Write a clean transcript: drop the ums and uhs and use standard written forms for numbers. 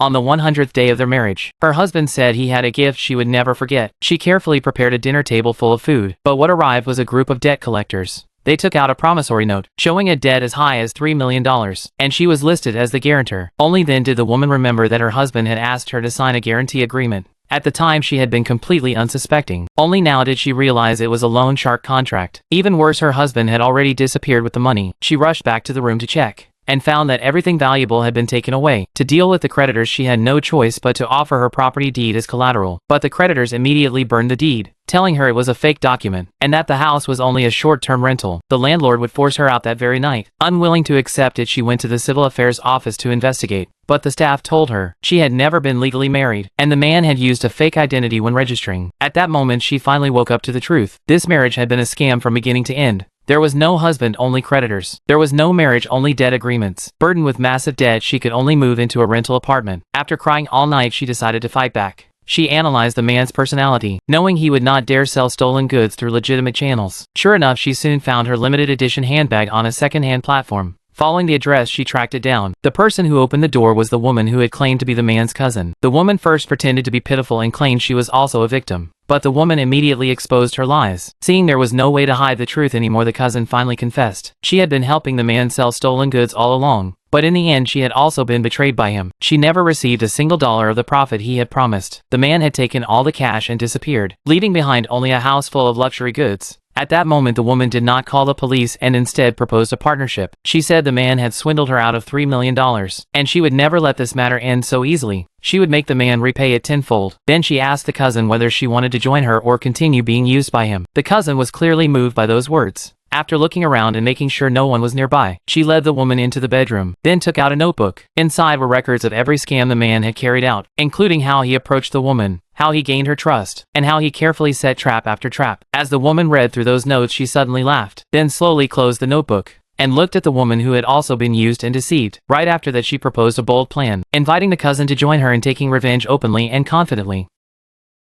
On the 100th day of their marriage, her husband said he had a gift she would never forget. She carefully prepared a dinner table full of food, but what arrived was a group of debt collectors. They took out a promissory note, showing a debt as high as $3 million, and she was listed as the guarantor. Only then did the woman remember that her husband had asked her to sign a guarantee agreement. At the time she had been completely unsuspecting. Only now did she realize it was a loan shark contract. Even worse, her husband had already disappeared with the money. She rushed back to the room to check, and found that everything valuable had been taken away. To deal with the creditors, she had no choice but to offer her property deed as collateral. But the creditors immediately burned the deed, telling her it was a fake document, and that the house was only a short-term rental. The landlord would force her out that very night. Unwilling to accept it, she went to the civil affairs office to investigate. But the staff told her she had never been legally married, and the man had used a fake identity when registering. At that moment, she finally woke up to the truth. This marriage had been a scam from beginning to end. There was no husband, only creditors. There was no marriage, only debt agreements. Burdened with massive debt, she could only move into a rental apartment. After crying all night, she decided to fight back. She analyzed the man's personality, knowing he would not dare sell stolen goods through legitimate channels. Sure enough, she soon found her limited edition handbag on a second-hand platform. Following the address, she tracked it down. The person who opened the door was the woman who had claimed to be the man's cousin. The woman first pretended to be pitiful and claimed she was also a victim. But the woman immediately exposed her lies. Seeing there was no way to hide the truth anymore, the cousin finally confessed. She had been helping the man sell stolen goods all along. But in the end, she had also been betrayed by him. She never received a single dollar of the profit he had promised. The man had taken all the cash and disappeared, leaving behind only a house full of luxury goods. At that moment, the woman did not call the police and instead proposed a partnership. She said the man had swindled her out of $3 million, and she would never let this matter end so easily. She would make the man repay it tenfold. Then she asked the cousin whether she wanted to join her or continue being used by him. The cousin was clearly moved by those words. After looking around and making sure no one was nearby, she led the woman into the bedroom, then took out a notebook. Inside were records of every scam the man had carried out, including how he approached the woman, how he gained her trust, and how he carefully set trap after trap. As the woman read through those notes, she suddenly laughed, then slowly closed the notebook and looked at the woman who had also been used and deceived. Right after that, she proposed a bold plan, inviting the cousin to join her in taking revenge openly and confidently.